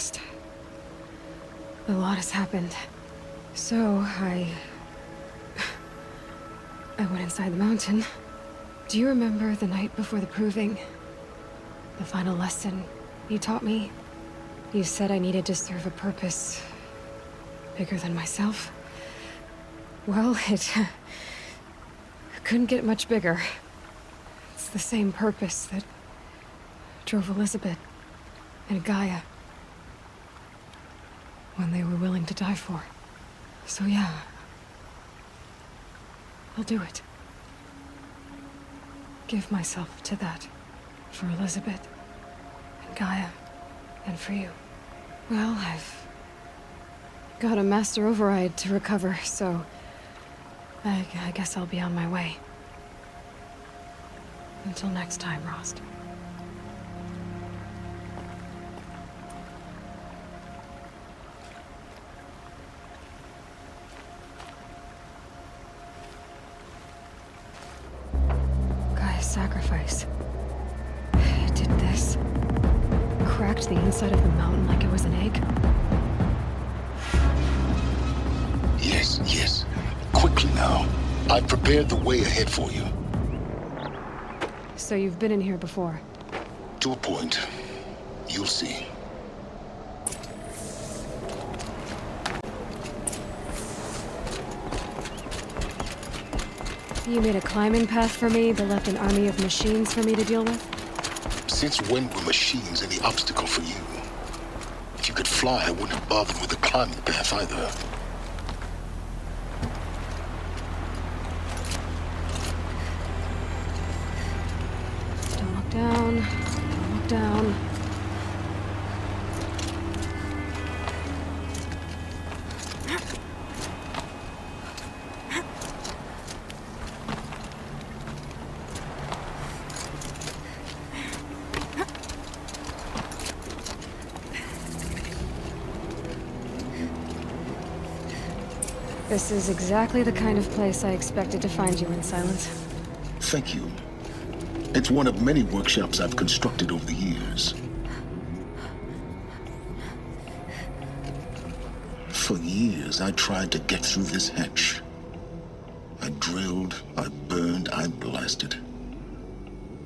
Rost. A lot has happened. So, I went inside the mountain. Do you remember the night before the proving? The final lesson you taught me? You said I needed to serve a purpose bigger than myself. Well, it couldn't get much bigger. It's the same purpose that drove Elizabeth and Gaia when they were willing to die for. So yeah, I'll do it. Give myself to that. For Elizabeth, and Gaia, and for you. Well, I've got a master override to recover, so I guess I'll be on my way. Until next time, Rost. Gaia's sacrifice. It did this. Cracked the inside of the mountain like it was an egg. Yes. Quickly now. I've prepared the way ahead for you. So you've been in here before? To a point. You'll see. You made a climbing path for me, but left an army of machines for me to deal with? Since when were machines any obstacle for you? If you could fly, I wouldn't have bothered with the climbing path either. Don't look down. Don't look down. This is exactly the kind of place I expected to find you in, Silence. Thank you. It's one of many workshops I've constructed over the years. For years, I tried to get through this hatch. I drilled, I burned, I blasted.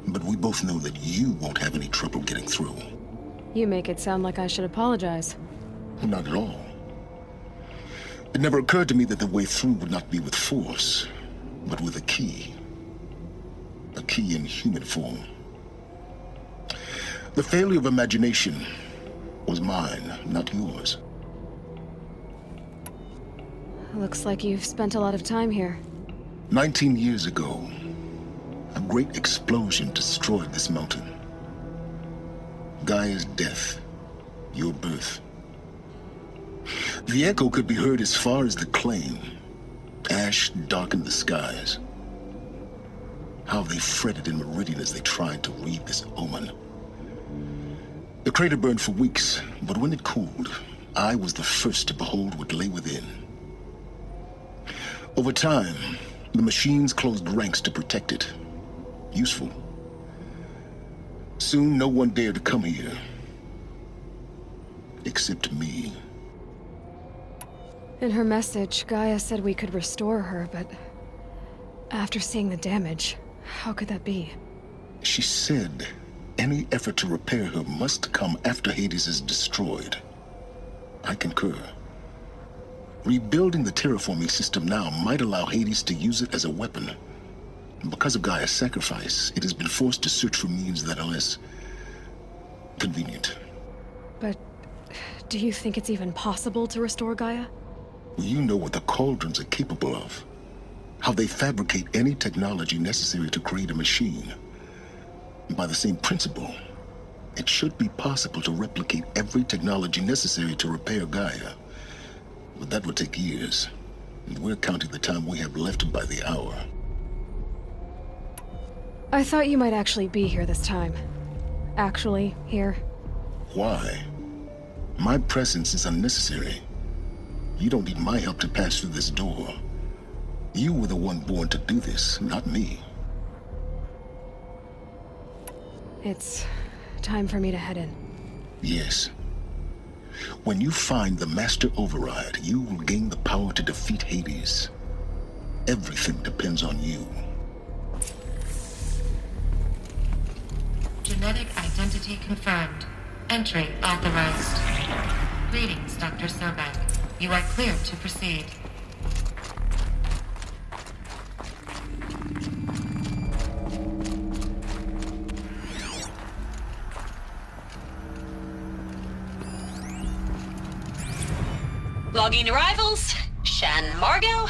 But we both know that you won't have any trouble getting through. You make it sound like I should apologize. Not at all. It never occurred to me that the way through would not be with force, but with a key. A key in human form. The failure of imagination was mine, not yours. Looks like you've spent a lot of time here. 19 years ago, a great explosion destroyed this mountain. Gaia's death, your birth. The echo could be heard as far as the claim. Ash darkened the skies. How they fretted in meridian as they tried to read this omen. The crater burned for weeks, but when it cooled, I was the first to behold what lay within. Over time, the machines closed ranks to protect it. Useful. Soon, no one dared to come here. Except me. In her message, Gaia said we could restore her, but after seeing the damage, how could that be? She said any effort to repair her must come after Hades is destroyed. I concur. Rebuilding the terraforming system now might allow Hades to use it as a weapon. Because of Gaia's sacrifice, it has been forced to search for means that are less convenient. But do you think it's even possible to restore Gaia? You know what the Cauldrons are capable of. How they fabricate any technology necessary to create a machine. By the same principle, it should be possible to replicate every technology necessary to repair Gaia. But that would take years. And we're counting the time we have left by the hour. I thought you might actually be here this time. Actually, here. Why? My presence is unnecessary. You don't need my help to pass through this door. You were the one born to do this, not me. It's time for me to head in. Yes. When you find the Master Override, you will gain the power to defeat Hades. Everything depends on you. Genetic identity confirmed. Entry authorized. Greetings, Dr. Sobek. You are cleared to proceed. Logging arrivals. Shan Margot.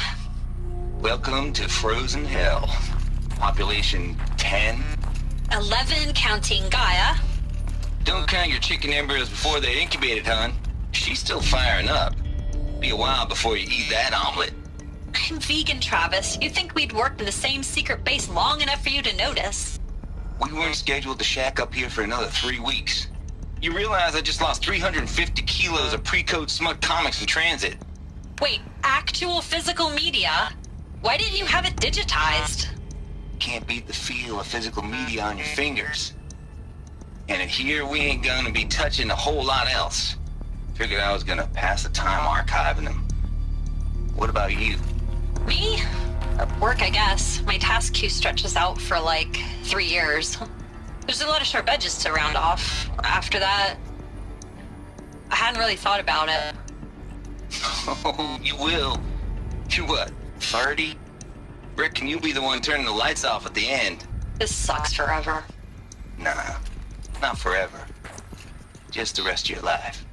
Welcome to Frozen Hell. Population 10. 11 counting Gaia. Don't count your chicken embryos before they're incubated, hon. She's still firing up. Be a while before you eat that omelet. I'm vegan, Travis. You'd think we'd worked in the same secret base long enough for you to notice. We weren't scheduled to shack up here for another 3 weeks. You realize I just lost 350 kilos of pre-code smut comics in transit. Wait, actual physical media? Why didn't you have it digitized? Can't beat the feel of physical media on your fingers. And in here, we ain't gonna be touching a whole lot else. Figured I was gonna pass the time archiving them. What about you? Me? Work, I guess. My task queue stretches out for like 3 years. There's a lot of sharp edges to round off. After that, I hadn't really thought about it. Oh, you will. You're what, 30? Reckon you'll be the one turning the lights off at the end. This sucks forever. Nah, not forever. Just the rest of your life.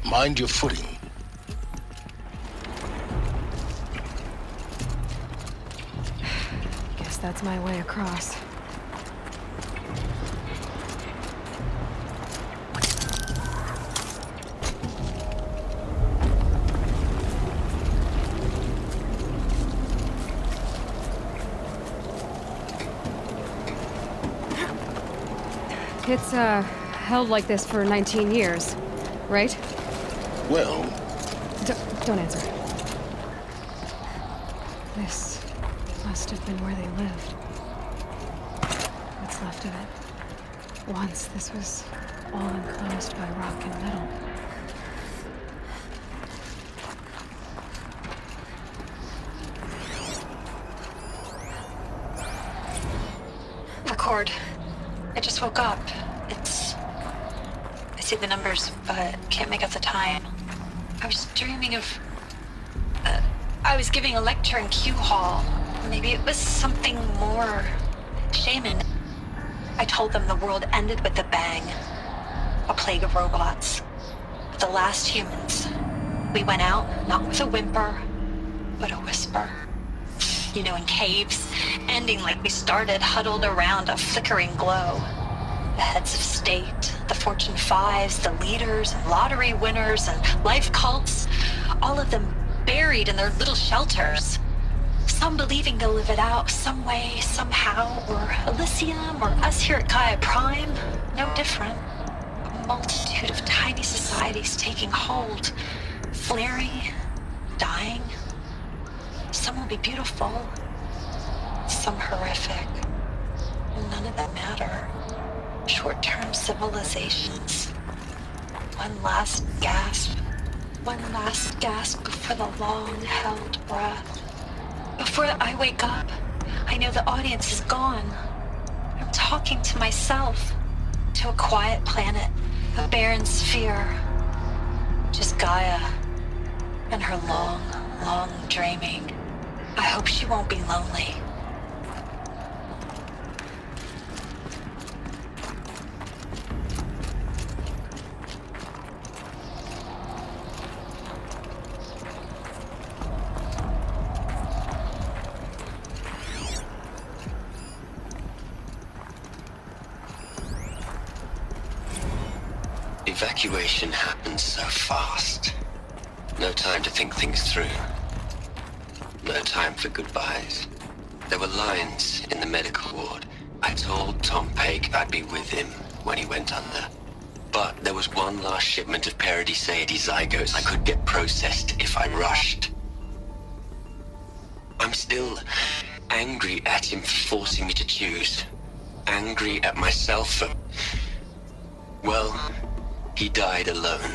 Mind your footing. Guess that's my way across. It's, held like this for 19 years, right? Well, Don't answer. This must have been where they lived. What's left of it. Once this was all enclosed by rock and metal. Record. I just woke up. I see the numbers, but can't make out the time. I was dreaming of... I was giving a lecture in Q Hall. Maybe it was something more... shaman. I told them the world ended with a bang. A plague of robots. The last humans. We went out, not with a whimper, but a whisper. You know, in caves, ending like we started, huddled around a flickering glow. The heads of state, the Fortune 5s, the leaders, and lottery winners, and life cults, all of them buried in their little shelters. Some believing they'll live it out some way, somehow, or Elysium, or us here at Gaia Prime, no different. A multitude of tiny societies taking hold, flaring, dying. Some will be beautiful, some horrific. None of them matter. Short-term civilizations. One last gasp before the long-held breath. Before I wake up, I know the audience is gone. I'm talking to myself, to a quiet planet, a barren sphere. Just Gaia and her long, long dreaming. I hope she won't be lonely. Evacuation happens so fast. No time to think things through. No time for goodbyes. There were lines in the medical ward. I told Tom Pake I'd be with him when he went under. But there was one last shipment of Paradiseidae zygotes I could get processed if I rushed. I'm still angry at him for forcing me to choose. Angry at myself for... well, He died alone,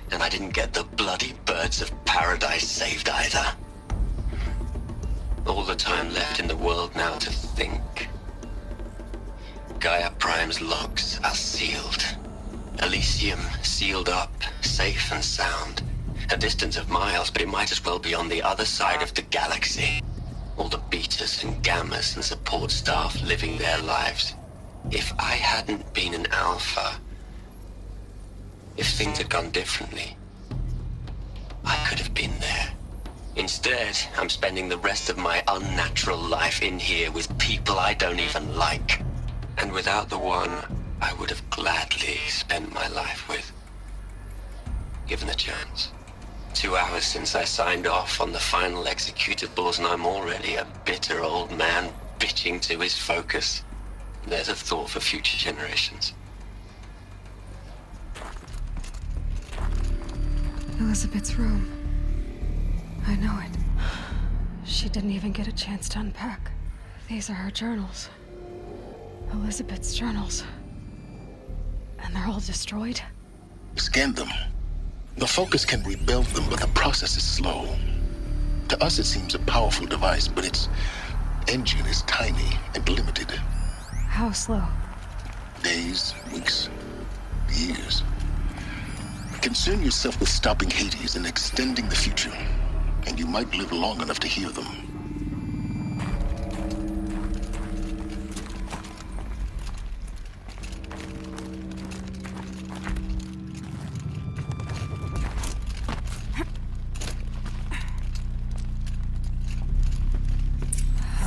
and I didn't get the bloody birds of paradise saved either. All the time left in the world now to think. Gaia Prime's logs are sealed. Elysium sealed up, safe and sound. A distance of miles, but it might as well be on the other side of the galaxy. All the betas and gammas and support staff living their lives. If I hadn't been an alpha, if things had gone differently, I could have been there. Instead, I'm spending the rest of my unnatural life in here with people I don't even like. And without the one I would have gladly spent my life with. Given a chance. 2 hours since I signed off on the final executables, and I'm already a bitter old man bitching to his focus. There's a thought for future generations. Elizabeth's room. I know it. She didn't even get a chance to unpack. These are her journals. Elizabeth's journals. And they're all destroyed? Scan them. The Focus can rebuild them, but the process is slow. To us, it seems a powerful device, but its engine is tiny and limited. How slow? Days, weeks, years. Concern yourself with stopping Hades and extending the future, and you might live long enough to hear them.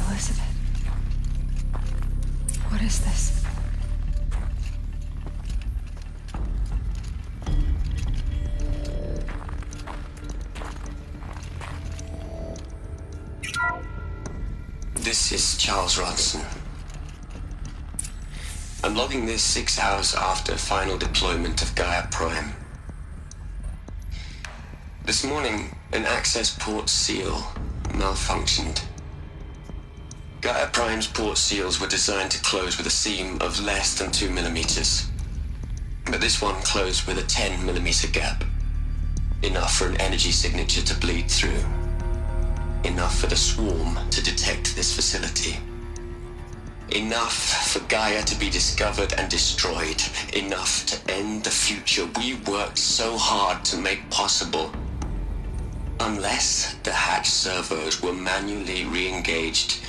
Elizabeth. What is this? This is Charles Ronson. I'm logging this 6 hours after final deployment of Gaia Prime. This morning, an access port seal malfunctioned. Gaia Prime's port seals were designed to close with a seam of less than 2 millimeters. But this one closed with a 10 millimeter gap. Enough for an energy signature to bleed through. Enough for the swarm to detect this facility. Enough for Gaia to be discovered and destroyed. Enough to end the future we worked so hard to make possible. Unless the hatch servos were manually re-engaged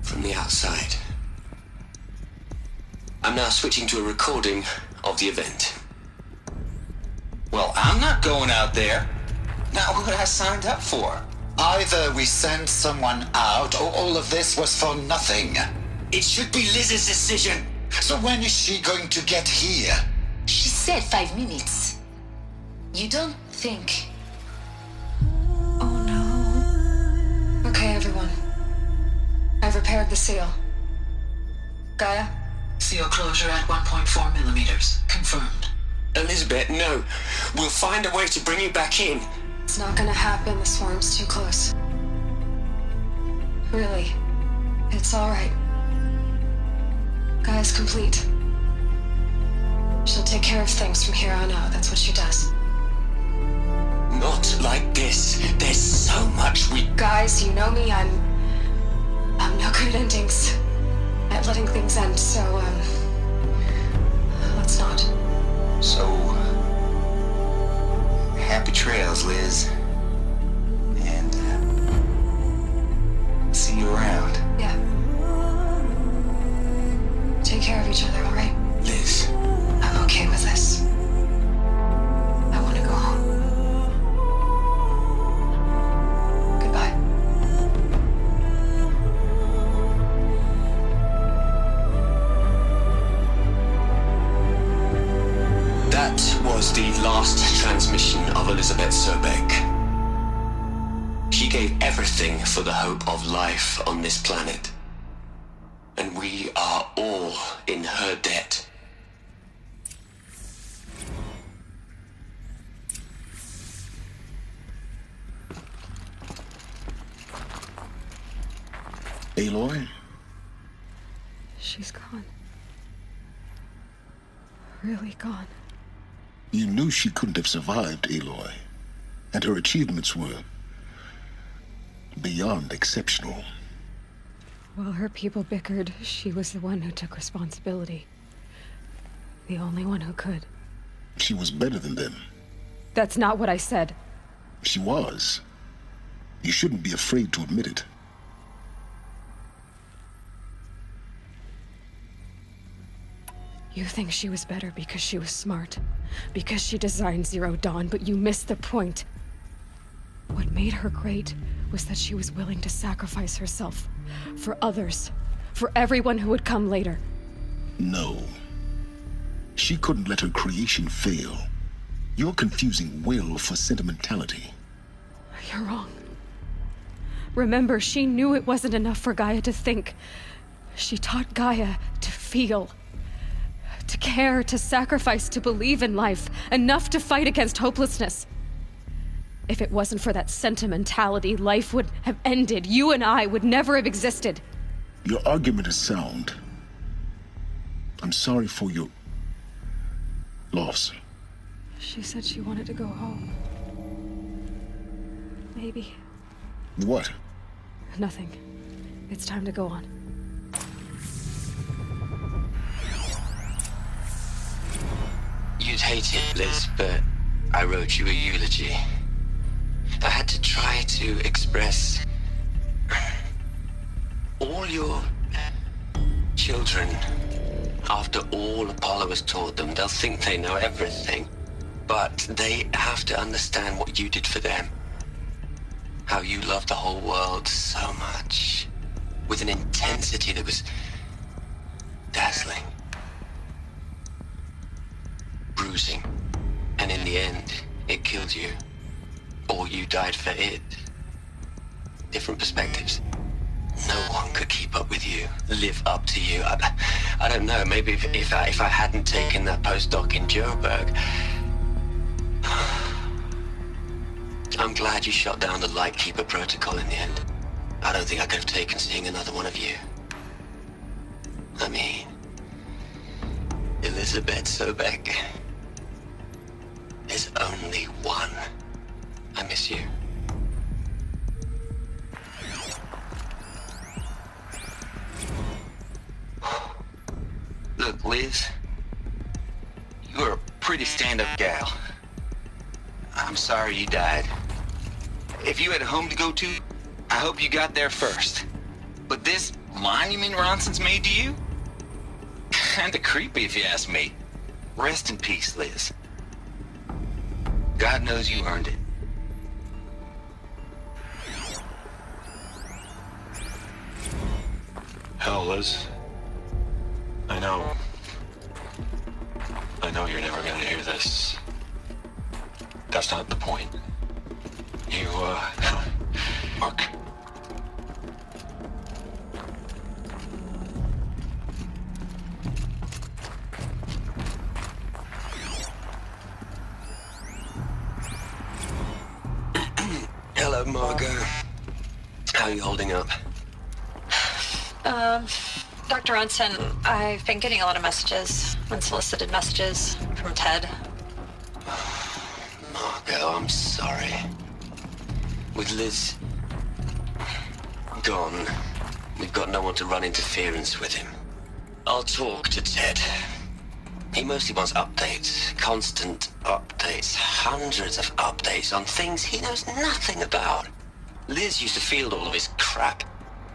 from the outside. I'm now switching to a recording of the event. Well, I'm not going out there. Not what I signed up for. Either we send someone out, or all of this was for nothing. It should be Liz's decision. So when is she going to get here? She said 5 minutes. You don't think... Oh no. Okay, everyone. I've repaired the seal. Gaia? Seal closure at 1.4 millimeters. Confirmed. Elizabeth, no. We'll find a way to bring you back in. It's not gonna happen. The swarm's too close. Really. It's alright. Gaia's complete. She'll take care of things from here on out. That's what she does. Not like this. There's so much we... Guys, you know me. I'm no good at endings. At letting things end, so, let's not. So, happy trails, Liz. And, see you around. Yeah. Take care of each other, alright? Liz. I'm okay with this. I want to go home. Goodbye. That was the last transmission of Elizabeth Sobeck. She gave everything for the hope of life on this planet. And we are all in her debt. Aloy? She's gone. really gone. You knew she couldn't have survived, Aloy. And her achievements were beyond exceptional. While her people bickered, she was the one who took responsibility. The only one who could. She was better than them. That's not what I said. She was. You shouldn't be afraid to admit it. You think she was better because she was smart, because she designed Zero Dawn, but you missed the point. What made her great was that she was willing to sacrifice herself for others, for everyone who would come later. No. She couldn't let her creation fail. You're confusing will for sentimentality. You're wrong. Remember, she knew it wasn't enough for Gaia to think. She taught Gaia to feel. To care, to sacrifice, to believe in life, enough to fight against hopelessness. If it wasn't for that sentimentality, life would have ended. You and I would never have existed. Your argument is sound. I'm sorry for your loss. She said she wanted to go home. Maybe. What? Nothing. It's time to go on. You'd hate it, Liz, but I wrote you a eulogy. I had to try to express all your children. After all Apollo has taught them, they'll think they know everything. But they have to understand what you did for them. How you loved the whole world so much. With an intensity that was dazzling. Bruising. And in the end, it killed you. Or you died for it. Different perspectives. No one could keep up with you, live up to you. I don't know, maybe if I hadn't taken that postdoc in Joburg. I'm glad you shot down the Lightkeeper protocol in the end. I don't think I could have taken seeing another one of you. I mean, Elizabeth Sobek. There's only one. I miss you. Look, Liz, you're a pretty stand-up gal. I'm sorry you died. If you had a home to go to, I hope you got there first. But this monument Ronson's made to you? Kinda creepy if you ask me. Rest in peace, Liz. God knows you earned it. Hell, Liz. I know you're never gonna hear this. That's not the point. You, Mark. Hello, Margot. How are you holding up? Dr. Ronson, I've been getting a lot of messages, unsolicited messages from Ted. Margot, I'm sorry. With Liz gone, we've got no one to run interference with him. I'll talk to Ted. He mostly wants updates, constant updates, hundreds of updates on things he knows nothing about. Liz used to field all of his crap.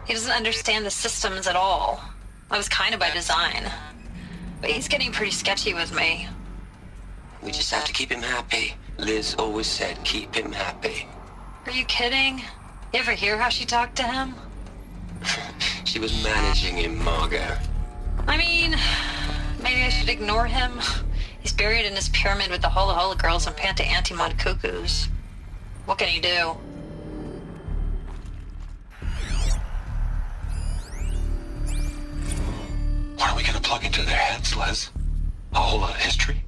He doesn't understand the systems at all. That was kind of by design. But he's getting pretty sketchy with me. We just have to keep him happy. Liz always said keep him happy. Are you kidding? You ever hear how she talked to him? She was managing him, Margot. I mean, maybe I should ignore him. He's buried in his pyramid with the Hola Hola girls and Panta Antimod cuckoos. What can he do? What are we gonna plug into their heads, Liz? A whole lot of history?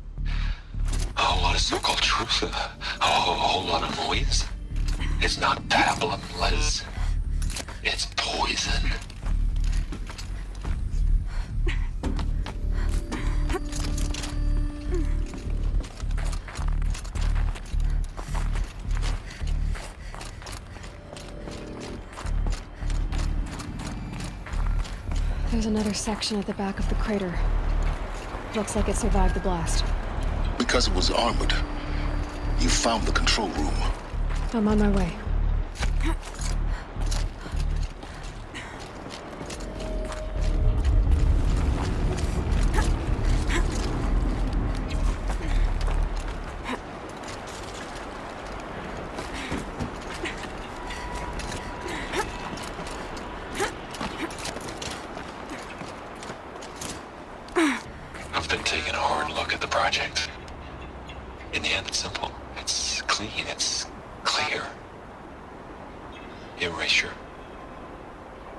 A whole lot of so-called truth? A whole lot of noise? It's not pablum, Liz. It's poison. There's another section at the back of the crater. Looks like it survived the blast. Because it was armored, you found the control room. I'm on my way. I've been taking a hard look at the project. In the end, it's simple. It's clean. It's clear. Erasure.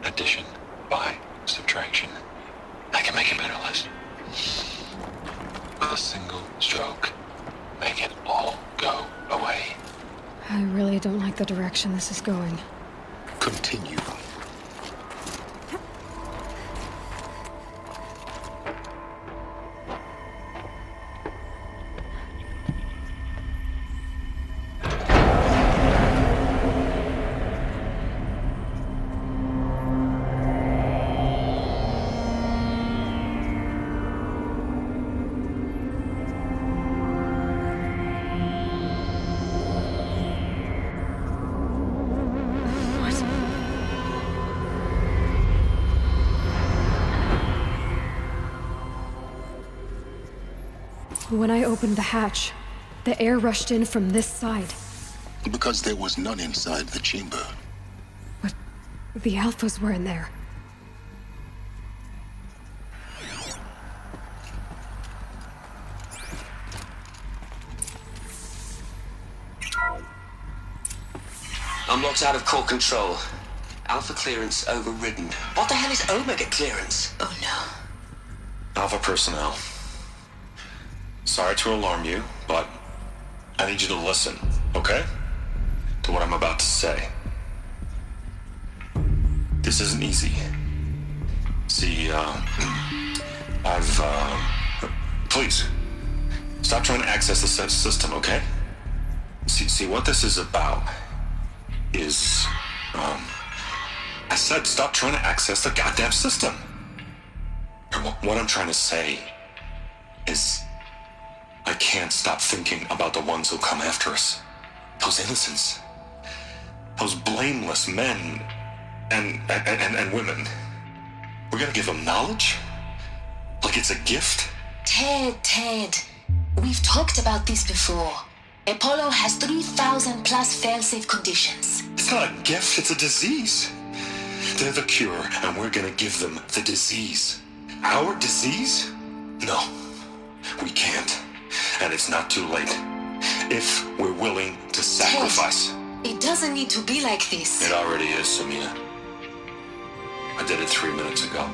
Addition. By. Subtraction. I can make it better, Liz. With a single stroke. Make it all go away. I really don't like the direction this is going. Continue. When I opened the hatch, the air rushed in from this side. Because there was none inside the chamber. But the Alphas were in there. I'm locked out of core control. Alpha clearance overridden. What the hell is Omega clearance? Oh no. Alpha personnel. Sorry to alarm you, but I need you to listen, okay? To what I'm about to say. This isn't easy. See, please, stop trying to access the system, okay? See, what this is about is, I said stop trying to access the goddamn system. What I'm trying to say is, I can't stop thinking about the ones who come after us. Those innocents. Those blameless men and women. We're gonna give them knowledge? Like it's a gift? Ted. We've talked about this before. Apollo has 3,000 plus fail-safe conditions. It's not a gift, it's a disease. They're the cure, and we're gonna give them the disease. Our disease? No, we can't. And it's not too late. If we're willing to sacrifice. Ted, it doesn't need to be like this. It already is, Samina. I did it 3 minutes ago.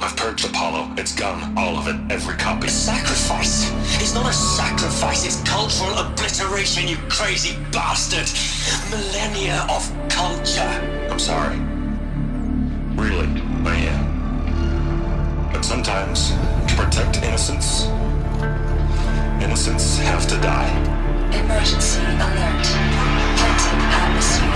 I've purged Apollo. It's gone. All of it. Every copy. Sacrifice? It's not a sacrifice. It's cultural obliteration, you crazy bastard. Millennia of culture. I'm sorry. Really, I am. But sometimes, to protect innocence, innocents have to die. Emergency alert. Haunted atmosphere.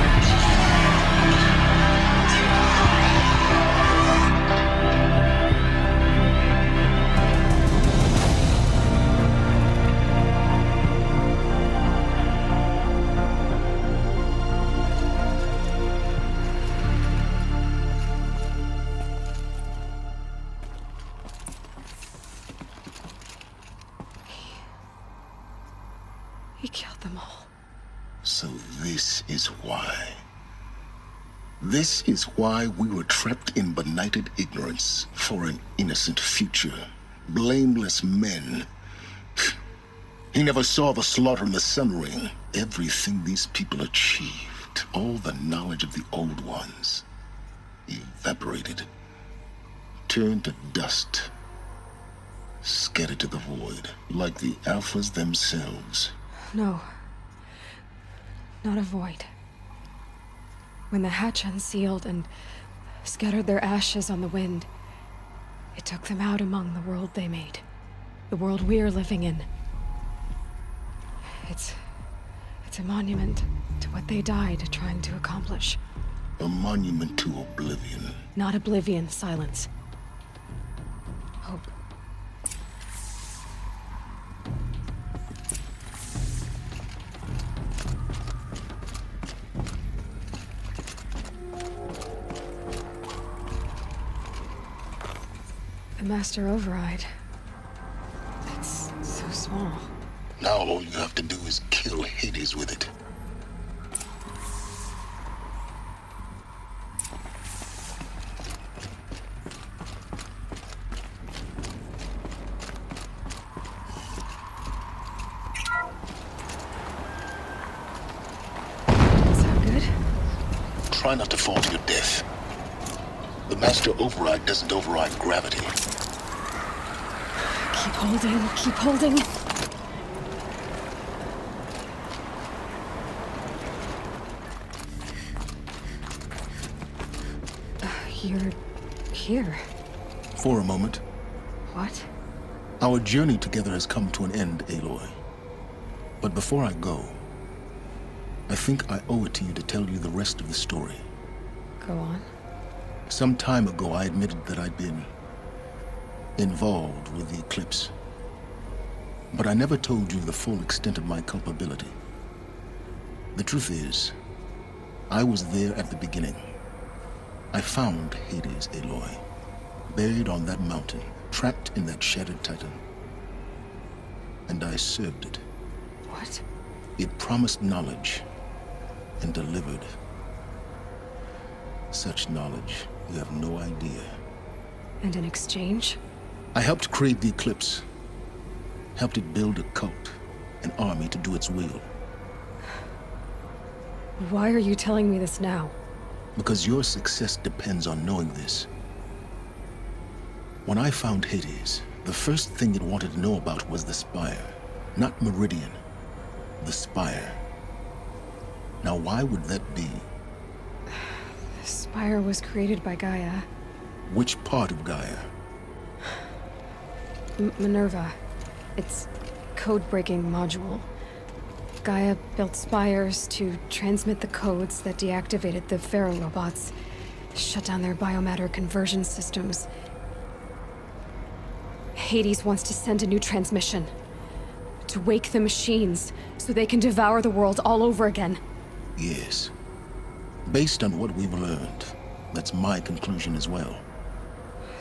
He killed them all. So this is why. This is why we were trapped in benighted ignorance for an innocent future. Blameless men. He never saw the slaughter in the Sun Ring. Everything these people achieved, all the knowledge of the old ones, evaporated, turned to dust, scattered to the void, like the Alphas themselves. No. Not a void. When the hatch unsealed and scattered their ashes on the wind, it took them out among the world they made. The world we're living in. It's a monument to what they died trying to accomplish. A monument to oblivion. Not oblivion, silence. master override. It's so small. Now all you have to do is kill Hades with it. Sound good? Try not to fall to your death. The master override doesn't override gravity. Keep holding, keep holding. You're here. For a moment. What? Our journey together has come to an end, Aloy. But before I go, I think I owe it to you to tell you the rest of the story. Go on. Some time ago, I admitted that I'd been involved with the eclipse. But I never told you the full extent of my culpability. The truth is, I was there at the beginning. I found Hades, Aloy, buried on that mountain, trapped in that shattered titan. And I served it. What? It promised knowledge and delivered. Such knowledge, you have no idea. And in exchange? I helped create the eclipse. Helped it build a cult, an army to do its will. Why are you telling me this now? Because your success depends on knowing this. When I found Hades, the first thing it wanted to know about was the Spire. Not Meridian. The Spire. Now why would that be? The Spire was created by Gaia. Which part of Gaia? Minerva. Its code-breaking module. Gaia built spires to transmit the codes that deactivated the Pharaoh robots, shut down their biomatter conversion systems. Hades wants to send a new transmission. To wake the machines, so they can devour the world all over again. Yes. Based on what we've learned, that's my conclusion as well.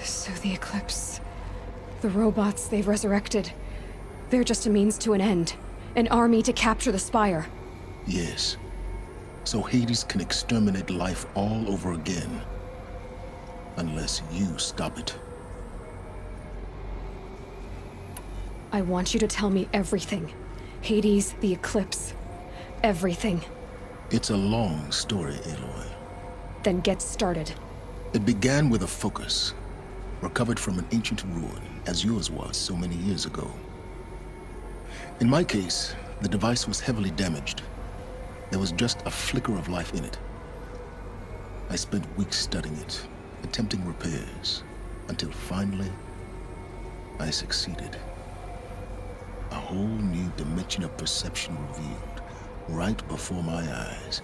So the Eclipse... the robots they've resurrected... they're just a means to an end. An army to capture the Spire. Yes. So Hades can exterminate life all over again. Unless you stop it. I want you to tell me everything. Hades, the Eclipse. Everything. It's a long story, Aloy. Then get started. It began with a focus. Recovered from an ancient ruin, as yours was so many years ago. In my case, the device was heavily damaged. There was just a flicker of life in it. I spent weeks studying it, attempting repairs, until finally, I succeeded. A whole new dimension of perception revealed, right before my eyes.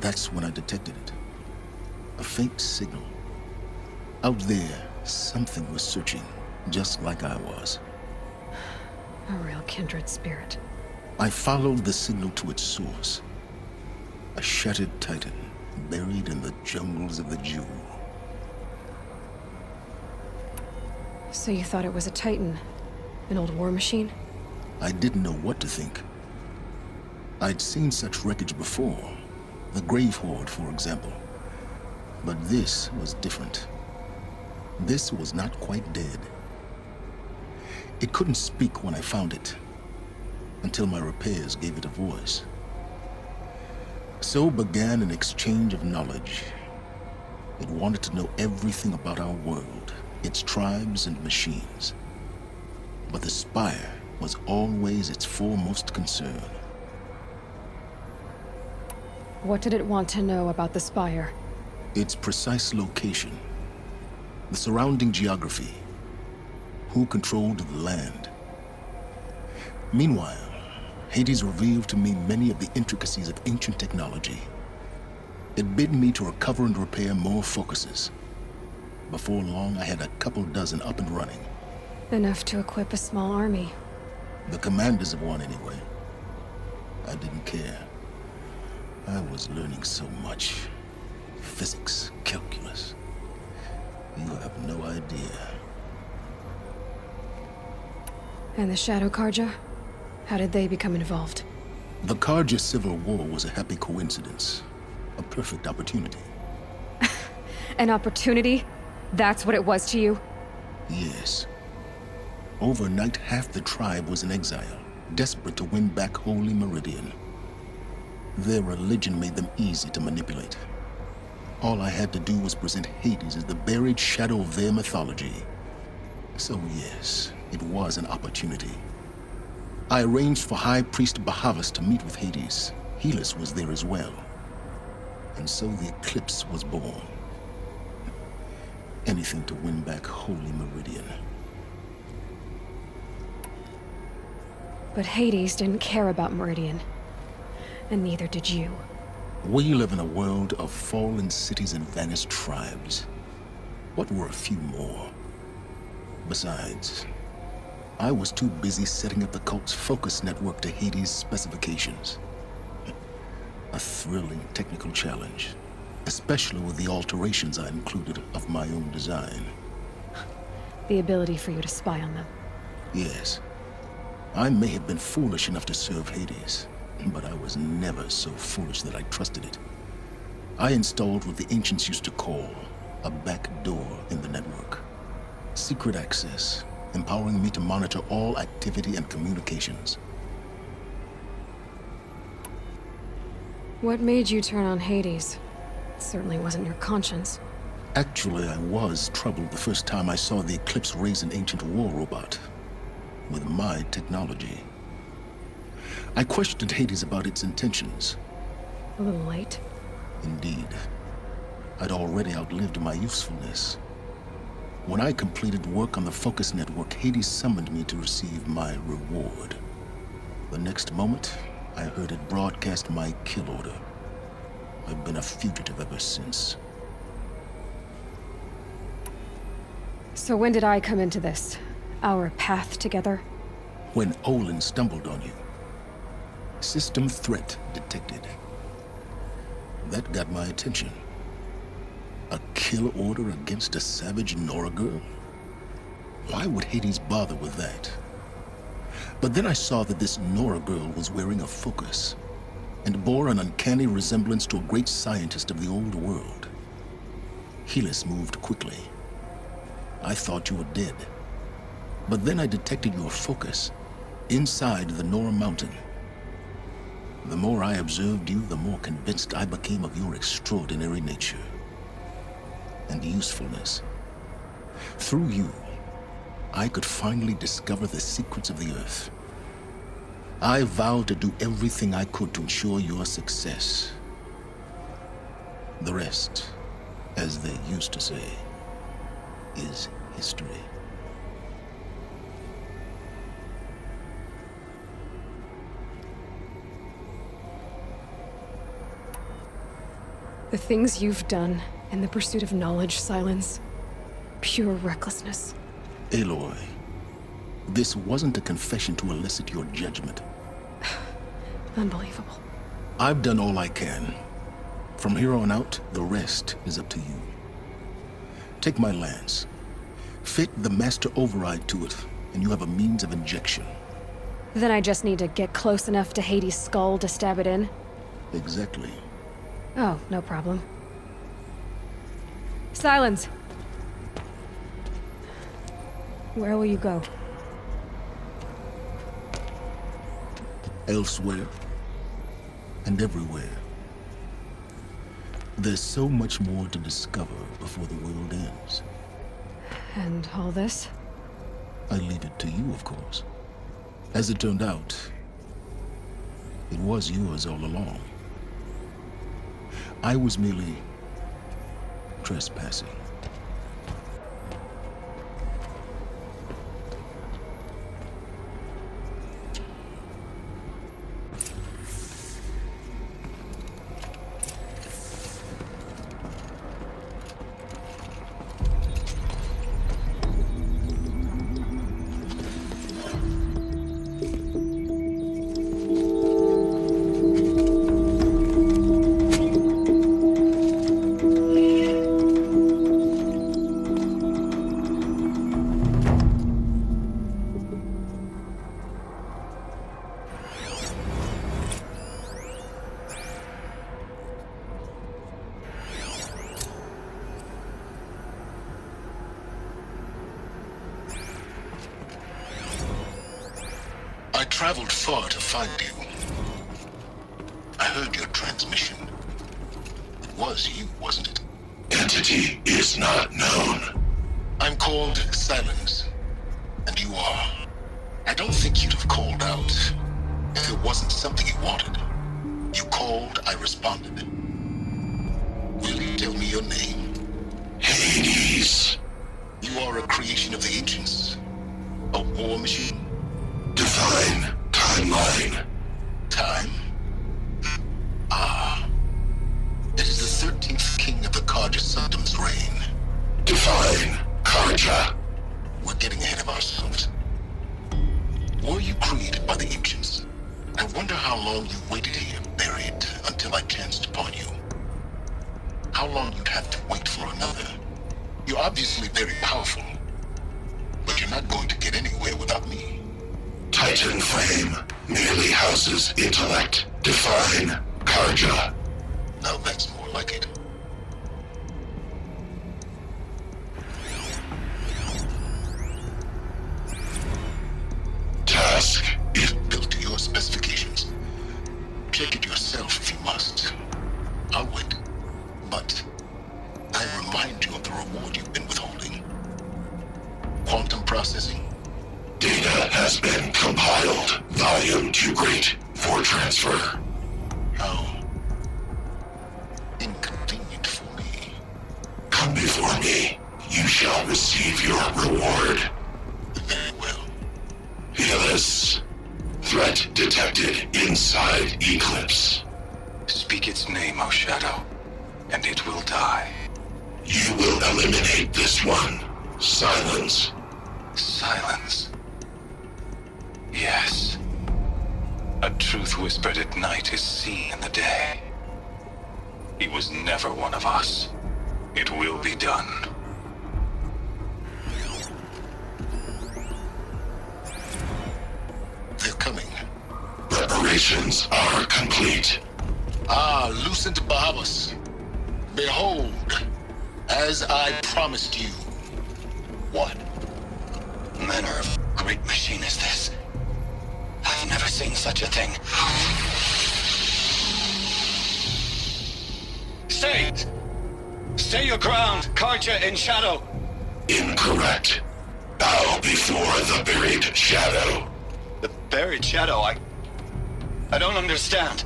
That's when I detected it. A faint signal. Out there, something was searching, just like I was. A real kindred spirit. I followed the signal to its source. A shattered titan, buried in the jungles of the Jewel. So you thought it was a Titan? An old war machine? I didn't know what to think. I'd seen such wreckage before. The Grave Horde, for example. But this was different. This was not quite dead. It couldn't speak when I found it, until my repairs gave it a voice. So began an exchange of knowledge. It wanted to know everything about our world, its tribes and machines. But the Spire was always its foremost concern. What did it want to know about the Spire? Its precise location, the surrounding geography, who controlled the land. Meanwhile, Hades revealed to me many of the intricacies of ancient technology. It bid me to recover and repair more focuses. Before long, I had a couple dozen up and running. Enough to equip a small army. The commanders of one, anyway. I didn't care. I was learning so much. Physics, calculus. You have no idea. And the Shadow Karja? How did they become involved? The Karja civil war was a happy coincidence. A perfect opportunity. An opportunity? That's what it was to you? Yes. Overnight, half the tribe was in exile, desperate to win back Holy Meridian. Their religion made them easy to manipulate. All I had to do was present Hades as the buried shadow of their mythology. So yes, it was an opportunity. I arranged for High Priest Bahavas to meet with Hades. Helis was there as well. And so the eclipse was born. Anything to win back Holy Meridian. But Hades didn't care about Meridian. And neither did you. We live in a world of fallen cities and vanished tribes. What were a few more? Besides, I was too busy setting up the cult's focus network to Hades' specifications. A thrilling technical challenge, especially with the alterations I included of my own design. The ability for you to spy on them. Yes. I may have been foolish enough to serve Hades, but I was never so foolish that I trusted it. I installed what the ancients used to call a back door in the network. Secret access, empowering me to monitor all activity and communications. What made you turn on Hades? It certainly wasn't your conscience. Actually, I was troubled the first time I saw the Eclipse raise an ancient war robot. With my technology. I questioned Hades about its intentions. A little late. Indeed. I'd already outlived my usefulness. When I completed work on the Focus Network, Hades summoned me to receive my reward. The next moment, I heard it broadcast my kill order. I've been a fugitive ever since. So when did I come into this? Our path together? When Olin stumbled on you. System threat detected. That got my attention. A kill order against a savage Nora girl? Why would Hades bother with that? But then I saw that this Nora girl was wearing a focus, and bore an uncanny resemblance to a great scientist of the old world. Helis moved quickly. I thought you were dead. But then I detected your focus, inside the Nora mountain. The more I observed you, the more convinced I became of your extraordinary nature and usefulness. Through you, I could finally discover the secrets of the Earth. I vowed to do everything I could to ensure your success. The rest, as they used to say, is history. The things you've done in the pursuit of knowledge, Silence. Pure recklessness. Aloy, this wasn't a confession to elicit your judgment. Unbelievable. I've done all I can. From here on out, the rest is up to you. Take my lance. Fit the master override to it, and you have a means of injection. Then I just need to get close enough to Hades' skull to stab it in? Exactly. Oh, no problem. Silence! Where will you go? Elsewhere. And everywhere. There's so much more to discover before the world ends. And all this? I leave it to you, of course. As it turned out, it was yours all along. I was merely trespassing. traveled far to find you. I heard your transmission. It was you, wasn't it? Entity is not known. I'm called Silence, and you are. I don't think you'd have called out if it wasn't something you wanted. You called, I responded. Will you tell me your name? Hades. You are a creation of the ancients. A war machine. Define timeline. Time? Ah. It is the 13th king of the Karja Sanctum's reign. Define Karja. We're getting ahead of ourselves. Were you created by the ancients? I wonder how long you waited here, buried, until I chanced upon you. How long you'd have to wait for another. You're obviously very powerful, but you're not going to get anywhere without me. Titan frame merely houses intellect. Define Karja. Now that's more like it. Task is Built to your specifications. Check it yourself if you must. I'll wait. But I remind you of the reward you've been withholding. Quantum processing. data has been compiled. Volume too great for transfer. How inconvenient for me. Come before me. You shall receive your reward. Very well. Fearless. Threat detected inside Eclipse. Speak its name, O Shadow, and it will die. You will eliminate this one. Silence. Silence. Yes. A truth whispered at night is seen in the day. He was never one of us. It will be done. They're coming. Preparations are complete. Ah, Lucent Bahavas. Behold, as I promised you. What? Manner of great machine is this? I've never seen such a thing. Stay! Stay your ground, Karja in shadow! Incorrect. Bow before the buried shadow. The buried shadow, I don't understand.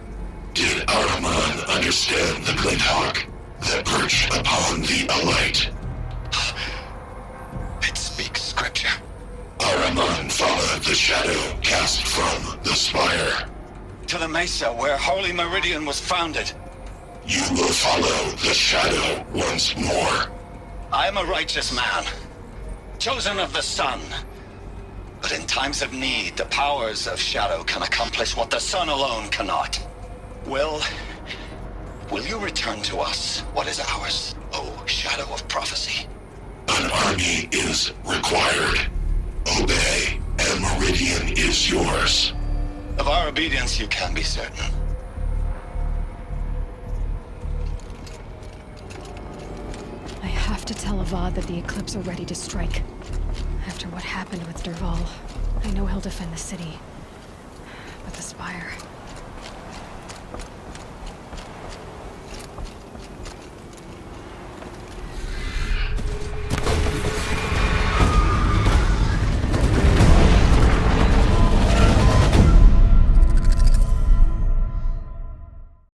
Did Araman understand the glint hawk that perched upon the alight? It speaks scripture. Araman followed the shadow cast from the spire. To the mesa where Holy Meridian was founded. You will follow the shadow once more. I am a righteous man, chosen of the sun. But in times of need, the powers of shadow can accomplish what the sun alone cannot. Will you return to us what is ours, O Shadow of Prophecy? An army is required. Obey, and Meridian is yours. Of our obedience you can be certain. I have to tell Avad that the Eclipse are ready to strike. After what happened with Derval, I know he'll defend the city.